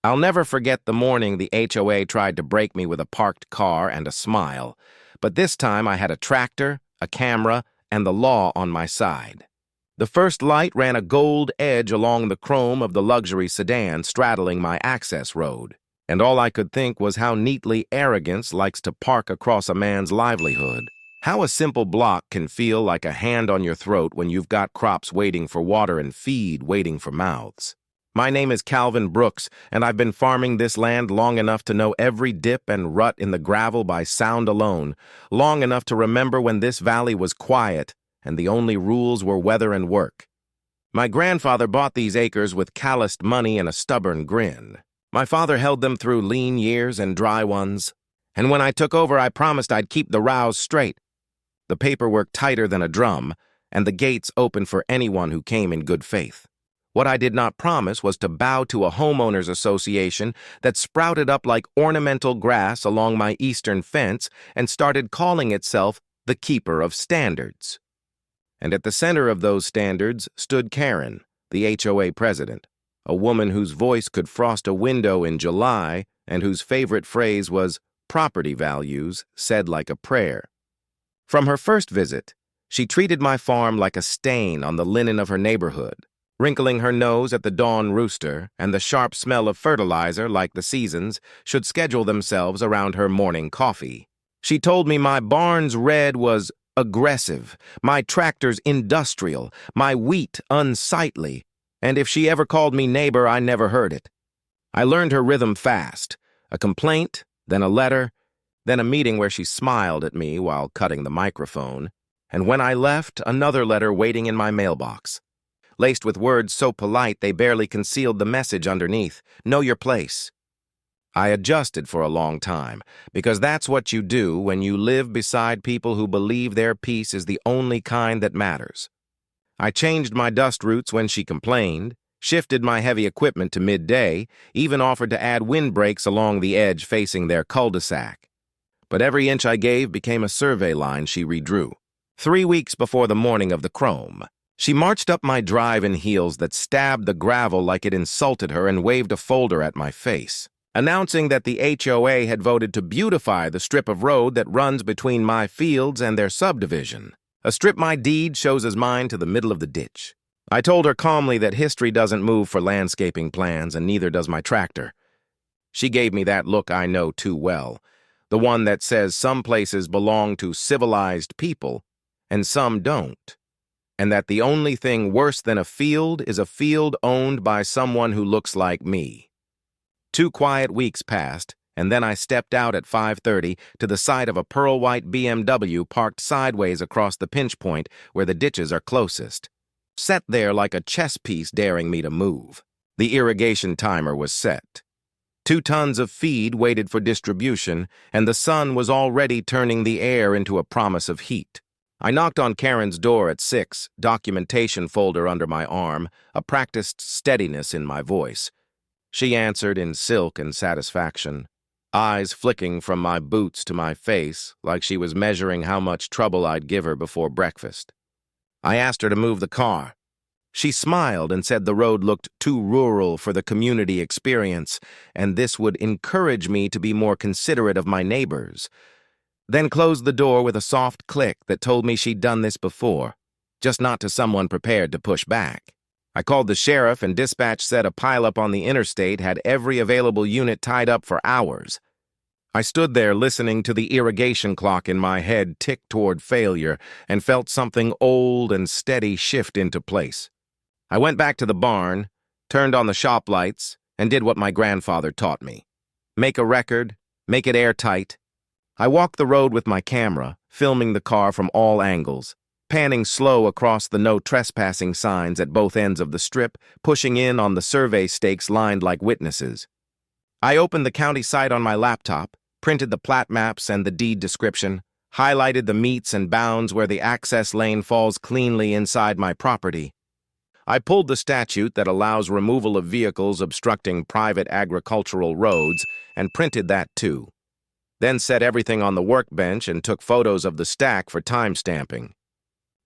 I'll never forget the morning the HOA tried to break me with a parked car and a smile, but this time I had a tractor, a camera, and the law on my side. The first light ran a gold edge along the chrome of the luxury sedan straddling my access road, and all I could think was how neatly arrogance likes to park across a man's livelihood. How a simple block can feel like a hand on your throat when you've got crops waiting for water and feed waiting for mouths. My name is Calvin Brooks, and I've been farming this land long enough to know every dip and rut in the gravel by sound alone, long enough to remember when this valley was quiet and the only rules were weather and work. My grandfather bought these acres with calloused money and a stubborn grin. My father held them through lean years and dry ones, and when I took over I promised I'd keep the rows straight, the paperwork tighter than a drum, and the gates open for anyone who came in good faith. What I did not promise was to bow to a homeowners association that sprouted up like ornamental grass along my eastern fence and started calling itself the Keeper of Standards. And at the center of those standards stood Karen, the HOA president, a woman whose voice could frost a window in July and whose favorite phrase was "property values said like a prayer." From her first visit, she treated my farm like a stain on the linen of her neighborhood, wrinkling her nose at the dawn rooster and the sharp smell of fertilizer like the seasons should schedule themselves around her morning coffee. She told me my barn's red was aggressive, my tractor's industrial, my wheat unsightly, and if she ever called me neighbor, I never heard it. I learned her rhythm fast, a complaint, then a letter, then a meeting where she smiled at me while cutting the microphone, and when I left, another letter waiting in my mailbox, laced with words so polite they barely concealed the message underneath. Know your place. I adjusted for a long time, because that's what you do when you live beside people who believe their peace is the only kind that matters. I changed my dust routes when she complained, shifted my heavy equipment to midday, even offered to add windbreaks along the edge facing their cul-de-sac. But every inch I gave became a survey line she redrew. 3 weeks before the morning of the chrome, she marched up my drive in heels that stabbed the gravel like it insulted her and waved a folder at my face, announcing that the HOA had voted to beautify the strip of road that runs between my fields and their subdivision, a strip my deed shows as mine to the middle of the ditch. I told her calmly that history doesn't move for landscaping plans, and neither does my tractor. She gave me that look I know too well, the one that says some places belong to civilized people and some don't, and that the only thing worse than a field is a field owned by someone who looks like me. 2 quiet weeks passed, and then I stepped out at 5:30 to the side of a pearl-white BMW parked sideways across the pinch point where the ditches are closest, set there like a chess piece daring me to move. The irrigation timer was set. 2 tons of feed waited for distribution, and the sun was already turning the air into a promise of heat. I knocked on Karen's door at 6, documentation folder under my arm, a practiced steadiness in my voice. She answered in silk and satisfaction, eyes flicking from my boots to my face like she was measuring how much trouble I'd give her before breakfast. I asked her to move the car. She smiled and said the road looked too rural for the community experience, and this would encourage me to be more considerate of my neighbors, then closed the door with a soft click that told me she'd done this before, just not to someone prepared to push back. I called the sheriff, and dispatch said a pileup on the interstate had every available unit tied up for hours. I stood there listening to the irrigation clock in my head tick toward failure and felt something old and steady shift into place. I went back to the barn, turned on the shop lights, and did what my grandfather taught me. Make a record, make it airtight. I walked the road with my camera, filming the car from all angles, panning slow across the no trespassing signs at both ends of the strip, pushing in on the survey stakes lined like witnesses. I opened the county site on my laptop, printed the plat maps and the deed description, highlighted the meets and bounds where the access lane falls cleanly inside my property. I pulled the statute that allows removal of vehicles obstructing private agricultural roads and printed that too. Then set everything on the workbench and took photos of the stack for time stamping.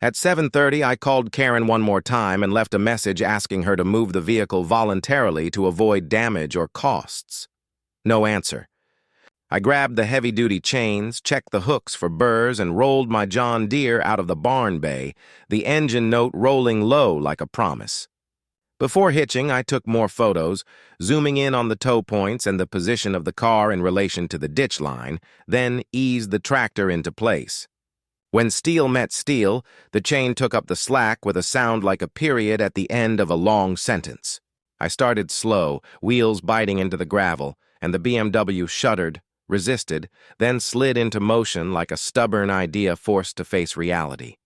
At 7:30, I called Karen one more time and left a message asking her to move the vehicle voluntarily to avoid damage or costs. No answer. I grabbed the heavy-duty chains, checked the hooks for burrs, and rolled my John Deere out of the barn bay, the engine note rolling low like a promise. Before hitching, I took more photos, zooming in on the tow points and the position of the car in relation to the ditch line, then eased the tractor into place. When steel met steel, the chain took up the slack with a sound like a period at the end of a long sentence. I started slow, wheels biting into the gravel, and the BMW shuddered, resisted, then slid into motion like a stubborn idea forced to face reality.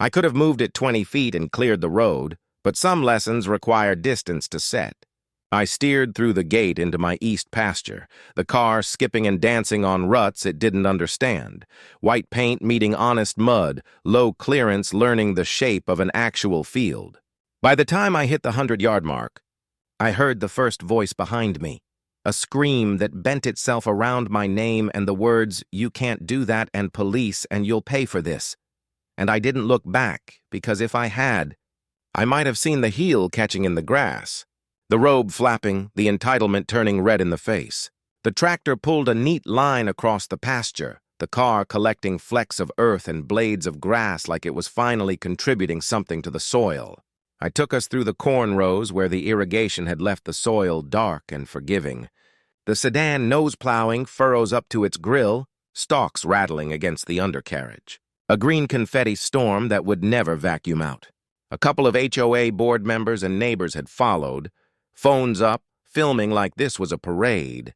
I could have moved it 20 feet and cleared the road, but some lessons require distance to set. I steered through the gate into my east pasture, the car skipping and dancing on ruts it didn't understand, white paint meeting honest mud, low clearance learning the shape of an actual field. By the time I hit the 100-yard mark, I heard the first voice behind me, a scream that bent itself around my name and the words, "You can't do that, and police, and you'll pay for this." And I didn't look back, because if I had, I might have seen the heel catching in the grass, the robe flapping, the entitlement turning red in the face. The tractor pulled a neat line across the pasture, the car collecting flecks of earth and blades of grass like it was finally contributing something to the soil. I took us through the corn rows where the irrigation had left the soil dark and forgiving. The sedan nose-plowing furrows up to its grill, stalks rattling against the undercarriage. A green confetti storm that would never vacuum out. A couple of HOA board members and neighbors had followed, phones up, filming like this was a parade.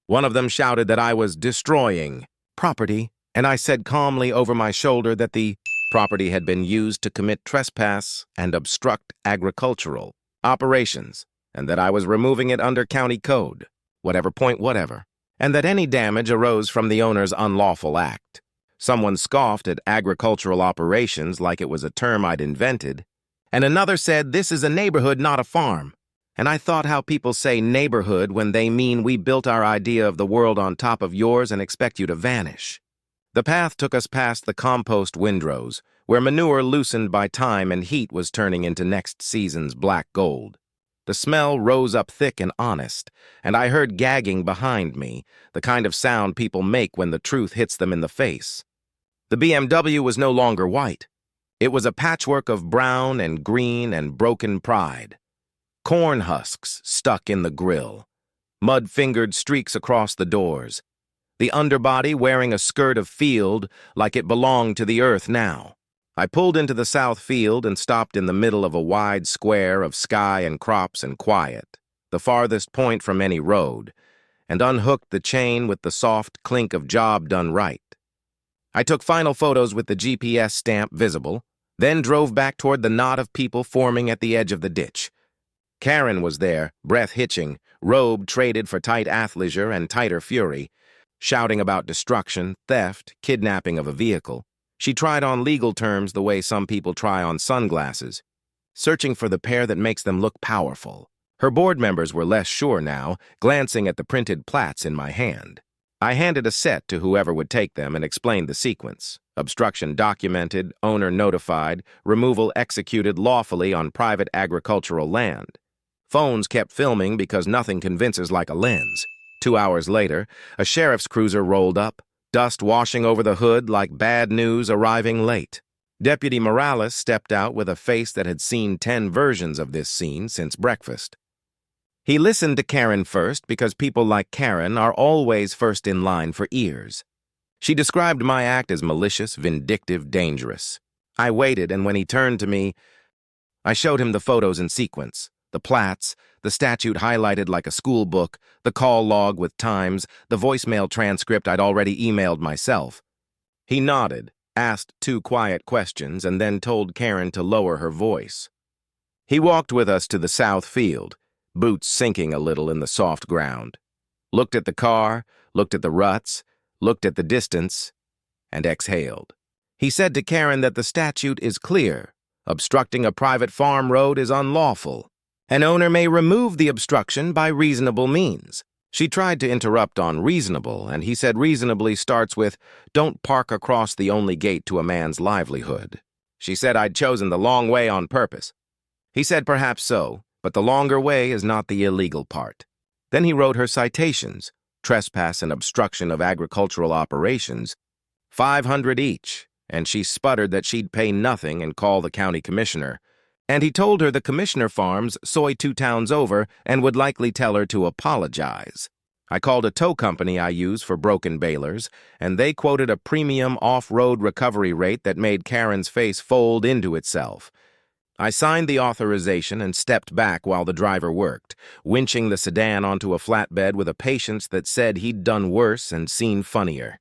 One of them shouted that I was destroying property, and I said calmly over my shoulder that the property had been used to commit trespass and obstruct agricultural operations, and that I was removing it under county code, whatever point whatever, and that any damage arose from the owner's unlawful act. Someone scoffed at agricultural operations like it was a term I'd invented, and another said this is a neighborhood, not a farm. And I thought how people say neighborhood when they mean we built our idea of the world on top of yours and expect you to vanish. The path took us past the compost windrows, where manure loosened by time and heat was turning into next season's black gold. The smell rose up thick and honest, and I heard gagging behind me, the kind of sound people make when the truth hits them in the face. The BMW was no longer white. It was a patchwork of brown and green and broken pride. Corn husks stuck in the grill, mud-fingered streaks across the doors, the underbody wearing a skirt of field like it belonged to the earth now. I pulled into the south field and stopped in the middle of a wide square of sky and crops and quiet, the farthest point from any road, and unhooked the chain with the soft clink of job done right. I took final photos with the GPS stamp visible, then drove back toward the knot of people forming at the edge of the ditch. Karen was there, breath hitching, robe traded for tight athleisure and tighter fury, shouting about destruction, theft, kidnapping of a vehicle. She tried on legal terms the way some people try on sunglasses, searching for the pair that makes them look powerful. Her board members were less sure now, glancing at the printed plats in my hand. I handed a set to whoever would take them and explained the sequence. Obstruction documented, owner notified, removal executed lawfully on private agricultural land. Phones kept filming because nothing convinces like a lens. 2 hours later, a sheriff's cruiser rolled up, dust washing over the hood like bad news arriving late. Deputy Morales stepped out with a face that had seen 10 versions of this scene since breakfast. He listened to Karen first because people like Karen are always first in line for ears. She described my act as malicious, vindictive, dangerous. I waited, and when he turned to me, I showed him the photos in sequence. The plats, the statute highlighted like a school book, the call log with times, the voicemail transcript I'd already emailed myself. He nodded, asked 2 quiet questions, and then told Karen to lower her voice. He walked with us to the south field, boots sinking a little in the soft ground. Looked at the car, looked at the ruts, looked at the distance, and exhaled. He said to Karen that the statute is clear. Obstructing a private farm road is unlawful. An owner may remove the obstruction by reasonable means. She tried to interrupt on reasonable, and he said reasonably starts with, don't park across the only gate to a man's livelihood. She said I'd chosen the long way on purpose. He said perhaps so, but the longer way is not the illegal part. Then he wrote her citations, trespass and obstruction of agricultural operations, 500 each, and she sputtered that she'd pay nothing and call the county commissioner. And he told her the commissioner farms soy 2 towns over and would likely tell her to apologize. I called a tow company I use for broken balers, and they quoted a premium off-road recovery rate that made Karen's face fold into itself. I signed the authorization and stepped back while the driver worked, winching the sedan onto a flatbed with a patience that said he'd done worse and seen funnier.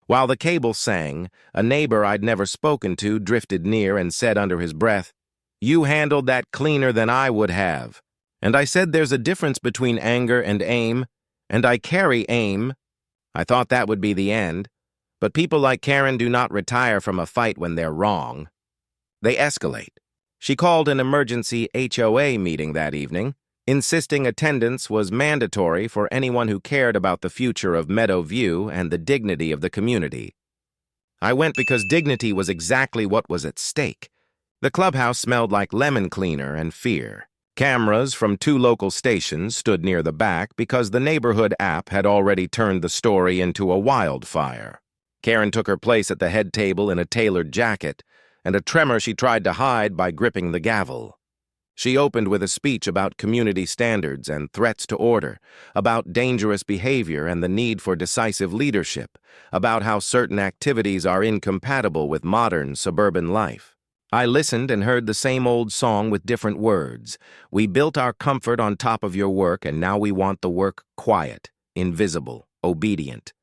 While the cable sang, a neighbor I'd never spoken to drifted near and said under his breath, "You handled that cleaner than I would have." And I said there's a difference between anger and aim, and I carry aim. I thought that would be the end, but people like Karen do not retire from a fight when they're wrong. They escalate. She called an emergency HOA meeting that evening, insisting attendance was mandatory for anyone who cared about the future of Meadow View and the dignity of the community. I went because dignity was exactly what was at stake. The clubhouse smelled like lemon cleaner and fear. Cameras from 2 local stations stood near the back because the neighborhood app had already turned the story into a wildfire. Karen took her place at the head table in a tailored jacket, and a tremor she tried to hide by gripping the gavel. She opened with a speech about community standards and threats to order, about dangerous behavior and the need for decisive leadership, about how certain activities are incompatible with modern suburban life. I listened and heard the same old song with different words. We built our comfort on top of your work, and now we want the work quiet, invisible, obedient.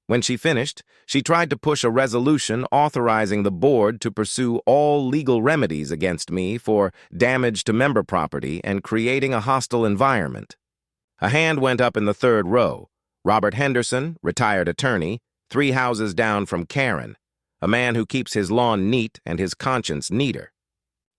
When she finished, she tried to push a resolution authorizing the board to pursue all legal remedies against me for damage to member property and creating a hostile environment. A hand went up in the 3rd row. Robert Henderson, retired attorney, 3 houses down from Karen, a man who keeps his lawn neat and his conscience neater.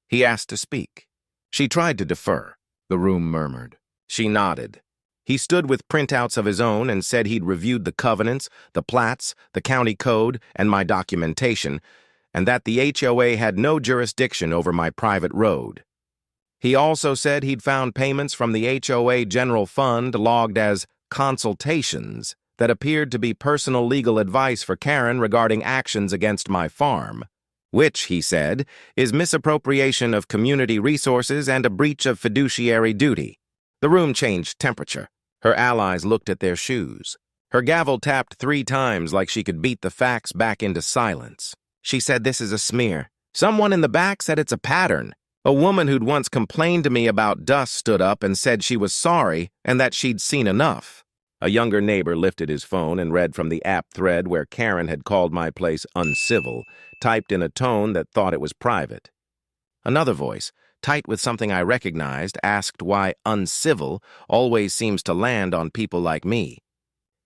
He asked to speak. She tried to defer. The room murmured. She nodded. He stood with printouts of his own and said he'd reviewed the covenants, the plats, the county code, and my documentation, and that the HOA had no jurisdiction over my private road. He also said he'd found payments from the HOA General Fund logged as consultations that appeared to be personal legal advice for Karen regarding actions against my farm, which, he said, is misappropriation of community resources and a breach of fiduciary duty. The room changed temperature. Her allies looked at their shoes. Her gavel tapped 3 times like she could beat the facts back into silence. She said this is a smear. Someone in the back said it's a pattern. A woman who'd once complained to me about dust stood up and said she was sorry and that she'd seen enough. A younger neighbor lifted his phone and read from the app thread where Karen had called my place uncivil, typed in a tone that thought it was private. Another voice, tight with something I recognized, asked why uncivil always seems to land on people like me.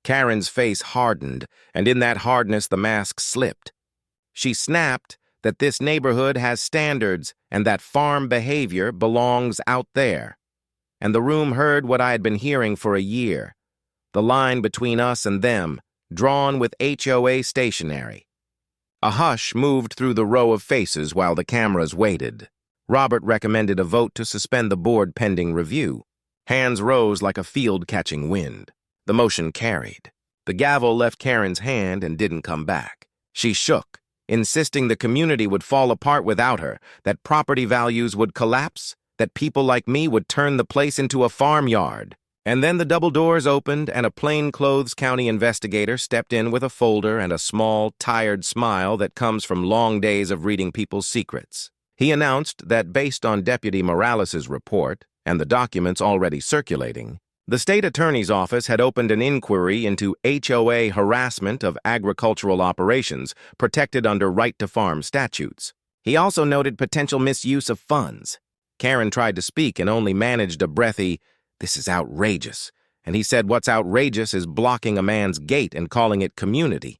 Karen's face hardened, and in that hardness the mask slipped. She snapped that this neighborhood has standards and that farm behavior belongs out there. And the room heard what I had been hearing for a year. The line between us and them, drawn with HOA stationery. A hush moved through the row of faces while the cameras waited. Robert recommended a vote to suspend the board pending review. Hands rose like a field catching wind. The motion carried. The gavel left Karen's hand and didn't come back. She shook, insisting the community would fall apart without her, that property values would collapse, that people like me would turn the place into a farmyard. And then the double doors opened and a plainclothes county investigator stepped in with a folder and a small, tired smile that comes from long days of reading people's secrets. He announced that based on Deputy Morales's report and the documents already circulating, the state attorney's office had opened an inquiry into HOA harassment of agricultural operations protected under right-to-farm statutes. He also noted potential misuse of funds. Karen tried to speak and only managed a breathy, "This is outrageous," and he said what's outrageous is blocking a man's gate and calling it community.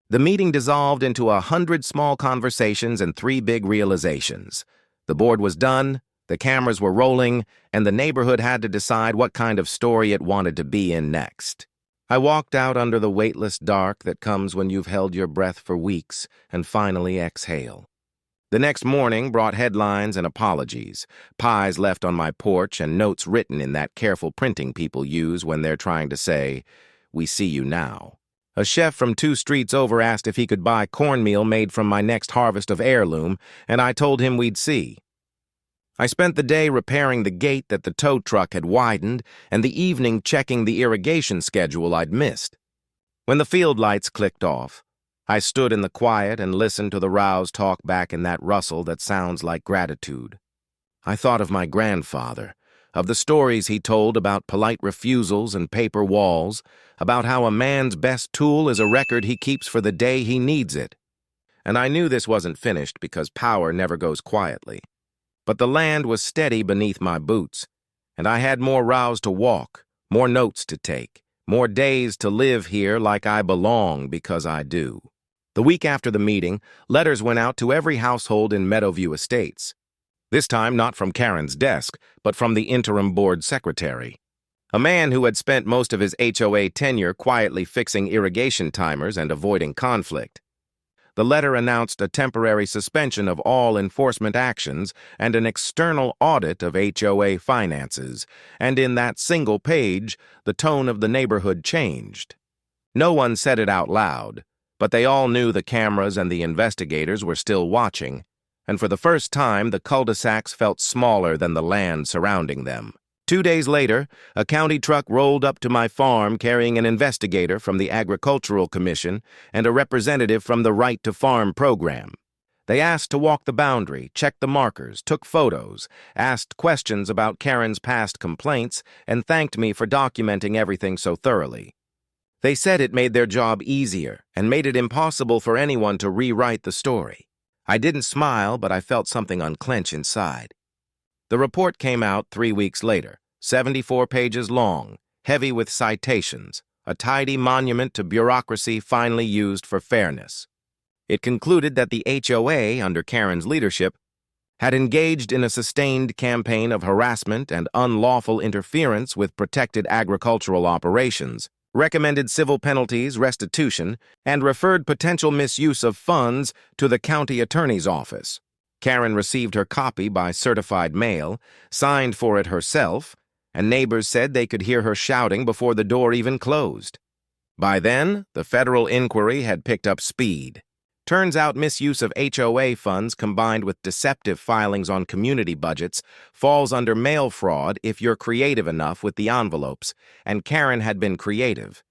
The meeting dissolved into 100 small conversations and 3 big realizations. The board was done, the cameras were rolling, and the neighborhood had to decide what kind of story it wanted to be in next. I walked out under the weightless dark that comes when you've held your breath for weeks and finally exhale. The next morning brought headlines and apologies, pies left on my porch and notes written in that careful printing people use when they're trying to say, "We see you now." A chef from 2 streets over asked if he could buy cornmeal made from my next harvest of heirloom, and I told him we'd see. I spent the day repairing the gate that the tow truck had widened and the evening checking the irrigation schedule I'd missed. When the field lights clicked off, I stood in the quiet and listened to the rows talk back in that rustle that sounds like gratitude. I thought of my grandfather, of the stories he told about polite refusals and paper walls, about how a man's best tool is a record he keeps for the day he needs it. And I knew this wasn't finished because power never goes quietly. But the land was steady beneath my boots, and I had more rows to walk, more notes to take, more days to live here like I belong because I do. The week after the meeting, letters went out to every household in Meadowview Estates. This time not from Karen's desk, but from the interim board secretary. A man who had spent most of his HOA tenure quietly fixing irrigation timers and avoiding conflict. The letter announced a temporary suspension of all enforcement actions and an external audit of HOA finances, and in that single page, the tone of the neighborhood changed. No one said it out loud, but they all knew the cameras and the investigators were still watching, and for the first time the cul-de-sacs felt smaller than the land surrounding them. 2 days later, a county truck rolled up to my farm carrying an investigator from the Agricultural Commission and a representative from the Right to Farm program. They asked to walk the boundary, checked the markers, took photos, asked questions about Karen's past complaints, and thanked me for documenting everything so thoroughly. They said it made their job easier and made it impossible for anyone to rewrite the story. I didn't smile, but I felt something unclench inside. The report came out 3 weeks later, 74 pages long, heavy with citations, a tidy monument to bureaucracy finally used for fairness. It concluded that the HOA, under Karen's leadership, had engaged in a sustained campaign of harassment and unlawful interference with protected agricultural operations, recommended civil penalties, restitution, and referred potential misuse of funds to the county attorney's office. Karen received her copy by certified mail, signed for it herself, and neighbors said they could hear her shouting before the door even closed. By then, the federal inquiry had picked up speed. Turns out misuse of HOA funds combined with deceptive filings on community budgets falls under mail fraud if you're creative enough with the envelopes, and Karen had been creative.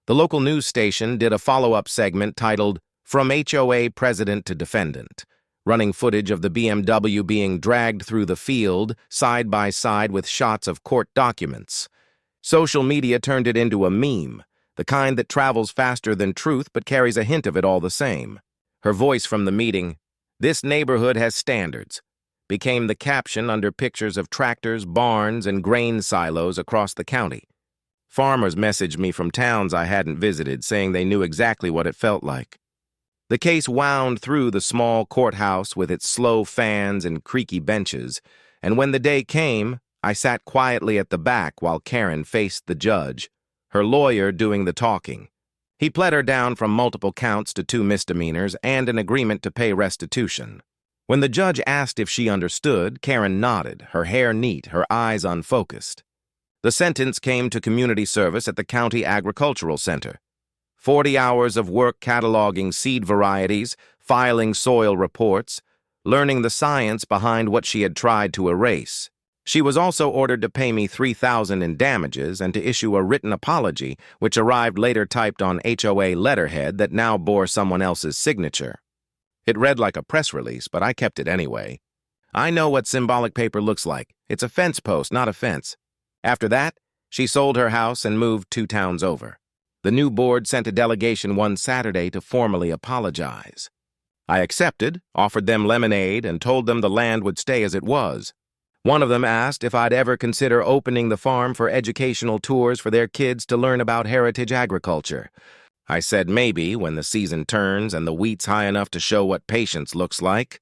The local news station did a follow-up segment titled "From HOA President to Defendant," running footage of the BMW being dragged through the field, side by side with shots of court documents. Social media turned it into a meme, the kind that travels faster than truth but carries a hint of it all the same. Her voice from the meeting, "This neighborhood has standards," became the caption under pictures of tractors, barns, and grain silos across the county. Farmers messaged me from towns I hadn't visited, saying they knew exactly what it felt like. The case wound through the small courthouse with its slow fans and creaky benches, and when the day came, I sat quietly at the back while Karen faced the judge, her lawyer doing the talking. He pled her down from multiple counts to 2 misdemeanors and an agreement to pay restitution. When the judge asked if she understood, Karen nodded, her hair neat, her eyes unfocused. The sentence came to community service at the County Agricultural Center. 40 hours of work cataloging seed varieties, filing soil reports, learning the science behind what she had tried to erase. She was also ordered to pay me $3,000 in damages and to issue a written apology, which arrived later typed on HOA letterhead that now bore someone else's signature. It read like a press release, but I kept it anyway. I know what symbolic paper looks like. It's a fence post, not a fence. After that, she sold her house and moved 2 towns over. The new board sent a delegation one Saturday to formally apologize. I accepted, offered them lemonade, and told them the land would stay as it was. One of them asked if I'd ever consider opening the farm for educational tours for their kids to learn about heritage agriculture. I said maybe when the season turns and the wheat's high enough to show what patience looks like.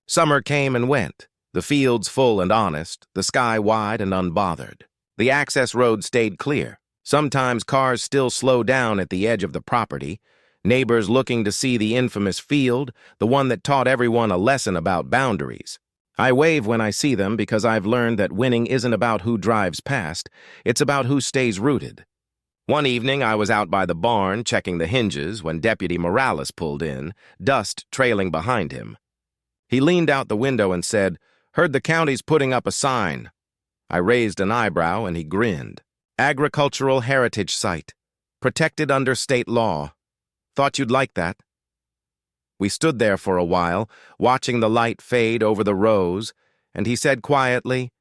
Summer came and went, the fields full and honest, the sky wide and unbothered. The access road stayed clear. Sometimes cars still slow down at the edge of the property. Neighbors looking to see the infamous field, the one that taught everyone a lesson about boundaries. I wave when I see them because I've learned that winning isn't about who drives past, it's about who stays rooted. One evening, I was out by the barn checking the hinges when Deputy Morales pulled in, dust trailing behind him. He leaned out the window and said, "Heard the county's putting up a sign." I raised an eyebrow and he grinned. "Agricultural heritage site. Protected under state law. Thought you'd like that." We stood there for a while, watching the light fade over the rows, and he said quietly,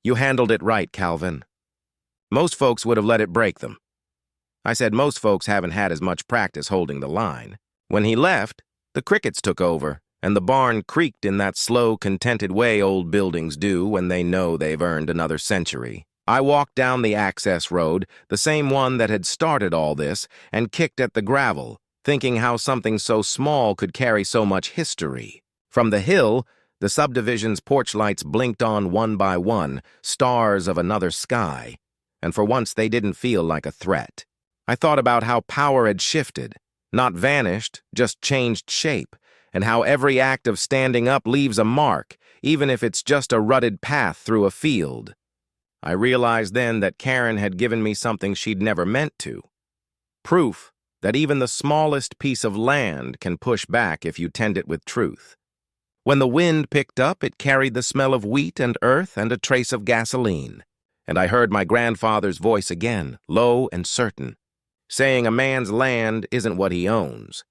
"You handled it right, Calvin. Most folks would have let it break them." I said most folks haven't had as much practice holding the line. When he left, the crickets took over, and the barn creaked in that slow, contented way old buildings do when they know they've earned another century. I walked down the access road, the same one that had started all this, and kicked at the gravel, thinking how something so small could carry so much history. From the hill, the subdivision's porch lights blinked on one by one, stars of another sky, and for once they didn't feel like a threat. I thought about how power had shifted, not vanished, just changed shape, and how every act of standing up leaves a mark, even if it's just a rutted path through a field. I realized then that Karen had given me something she'd never meant to. Proof that even the smallest piece of land can push back if you tend it with truth. When the wind picked up, it carried the smell of wheat and earth and a trace of gasoline. And I heard my grandfather's voice again, low and certain, saying a man's land isn't what he owns.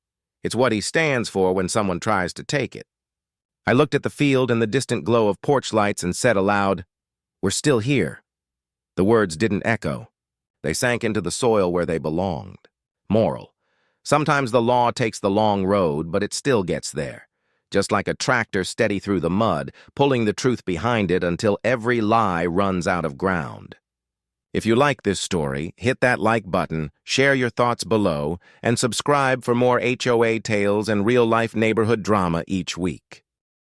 It's what he stands for when someone tries to take it. I looked at the field and the distant glow of porch lights and said aloud, "We're still here." The words didn't echo. They sank into the soil where they belonged. Moral: sometimes the law takes the long road, but it still gets there, just like a tractor steady through the mud, pulling the truth behind it until every lie runs out of ground. If you like this story, hit that like button, share your thoughts below, and subscribe for more HOA tales and real-life neighborhood drama each week.